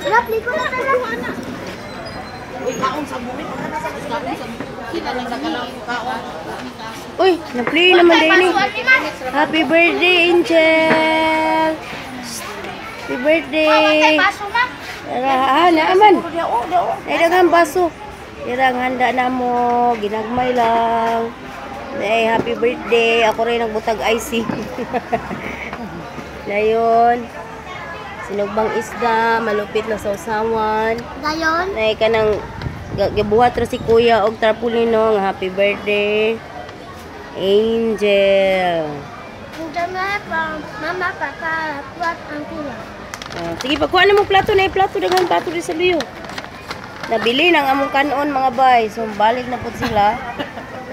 Rapli ko na pala. Uy, na-play naman din eh. Happy birthday, Angel! Happy birthday! Naaman. Naidagang baso. Irang handa na mo. Ginagmay lang. Ay, happy birthday. Ako rin nagbutag IC. Dayon. Sinugbang isda. Malupit na sausawan. Dayon. Nay ka nang gabuhat ra si Kuya og tarpulino nga happy birthday. Angel. Mama, papa, buat ang kuya. Sige, pagkuha na mo plato na plato. Daghang plato rin sa liyo. Nabili ng among kanon mga bay. So, balik na po sila.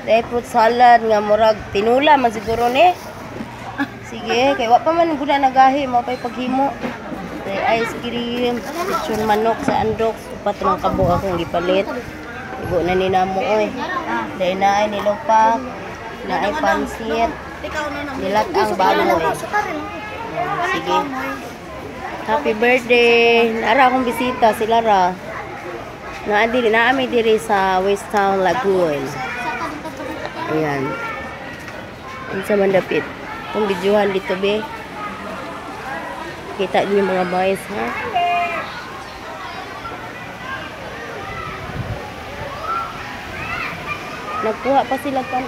Dahil fruit salad nga murag tinula man siguro ni. Sige, kay wa pa man guna nagahi mo pay paghimo. Dahil ice cream, lechon manok sa andok, upat ng kabo akong gipalit. Igo na ni namo oy. Dahil naay nilupak, naay pansit, nilatang baboy. Sige. Happy birthday. Nara akong bisita si Lara. Naami diri sa West Town Lagoon. Ayan. Ang sa mandapit. Kung videohan dito be. Kita niyo mga boys ha. Nagkuha pa sila kan.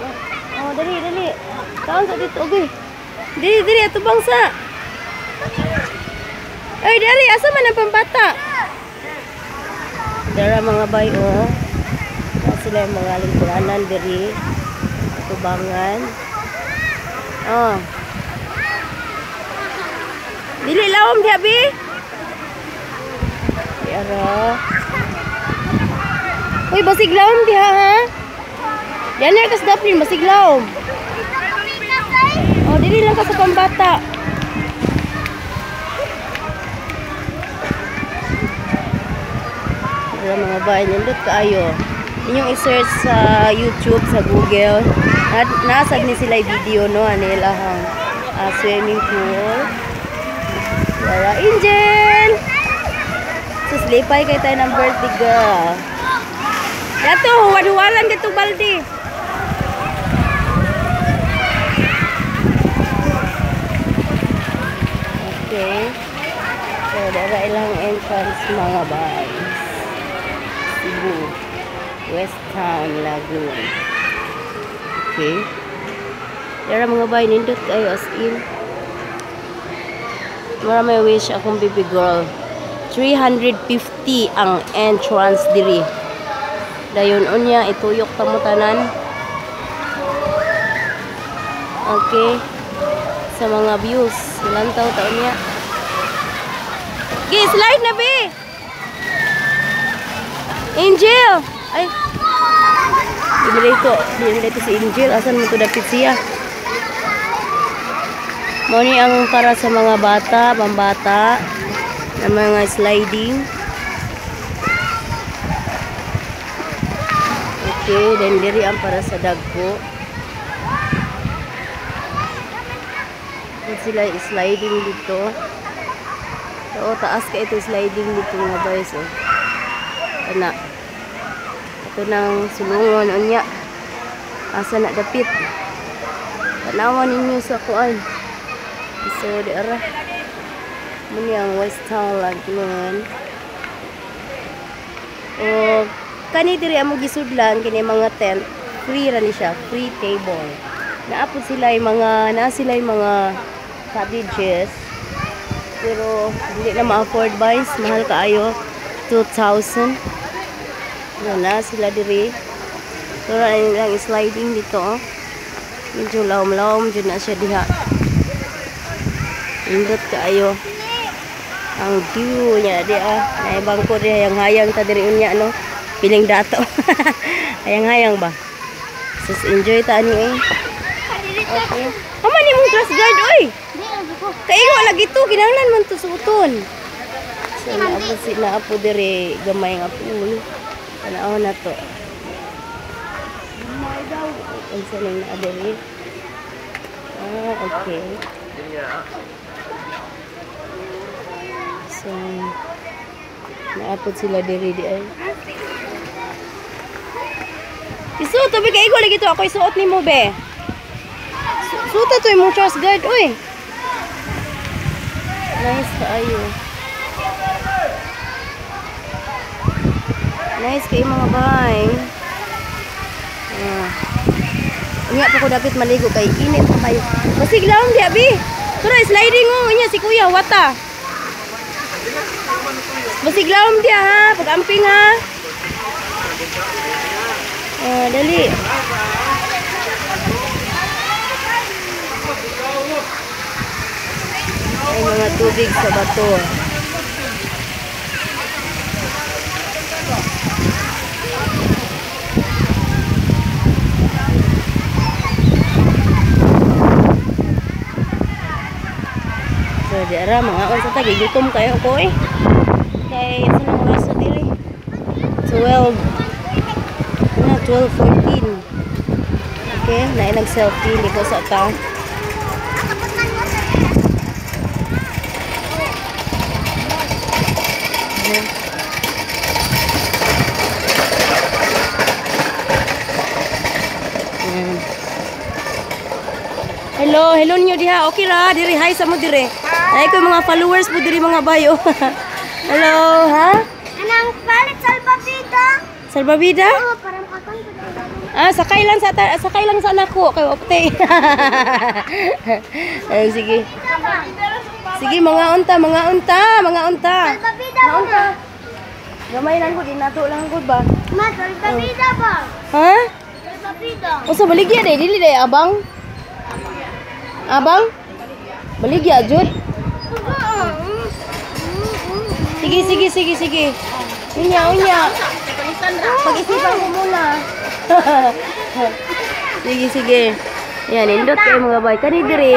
Oh, dali. Kaon sa dito ogoy. Dili ato bangsa. Ay, dali asa man ang pambata? Dara mga bay oh. Sila yung mga lingkuranan diri. Tubangan. Oh. Dili lawom di abi. Yara. Uy, basig lawom di ha. Yan na kas daplin basig lawom. Oh, dili lang ka sa pambata. Wala mga bahay, nindot kaayo. Inyong i-search sa YouTube, sa Google. Nasag ni sila video, no? Anilahang swimming pool. Wala, Angel! Suslipay kayo tayo ng birthday girl. Yato, huwad-huwalan ka itong baldi. Okay. So, dara ilang entrance mga bahay. Cebu, West Town, Lagoon. Okay. Dara mga bay, nindot kayo as in. Maramay wish akong baby girl. 350 ang entrance diri. Dayon unya ituyok ta mo tanan. Okay. Sa mga views, ilang taon niya. Okay, slide na be. Angel! Ay! Dito si Angel. Asan mo ito dapit siya? Muni ang para sa mga bata, pambata, na mga sliding. Okay, then diri ang para sa dagko. Sila sliding dito. So, taas ka ito sliding dito mga boys. Oh. Ana. Ito nang sulungon unya. Asa na dapit. Tanawan ninyo sa kuan. So di ara. Muni ang West Town Lagoon. O kani diri amo gisudlan kini mga tent. Free ra ni siya, free table. Naapod sila yung mga cottages. Pero hindi na ma-afford guys, mahal kaayo. 2,000. Na sila diri. Pero lang sliding dito. Oh. Medyo lawom-lawom dyan na siya diha. Indot kaayo. Ang view niya di naibang ko diha hayang ta diri unya no. Piling dato. Hayang-hayang ba? Sus enjoy ta ani eh. Okay. Amo ni mong grass guard oy. Kaingo lagi to kinahanglan man to suoton. So, naapo diri gamay nga pool. Tanaw na to. Unsa nang naadiri? Okay. So, So, naapod sila diri di ay. Isuot to bigay ko lagi to ako isuot nimo be. Suta to imong trust guard oy. Nice kaayo. Nice kay mga bay. Unya pa ko dapat maligo kay init pa kayo. Basig lang di abi. Tara sliding mo unya si kuya wata. Basig lang dia ha, pag-amping ha. Dali. Ay mga tubig sa bato. So, diara mga on sa tagi gutom kayo ko eh. Kay sa nang oras sa diri. 12. Na 12:14. Okay, na nag-selfie liko sa ta. Hello, hello niyo diha. Okay ra, diri hi sa mo dire. Ay ko mga followers mo diri mga bayo. Hello, ha? Anang palit salbabida. Salbabida? Oo, parang akong Sakay lang sa anak ko kay opte. Ay sige. Sige mga unta. salbabida Mga unta. Gamay lang ko din nato lang ko ba? Ma, salbabida ba? Ha? Salbabida. Usa baligya dili day abang. Abang? Baligya jud. Sige. Unya. Pag-isipan ko muna. Sige. Yan, indot kayo mga bay. Kani diri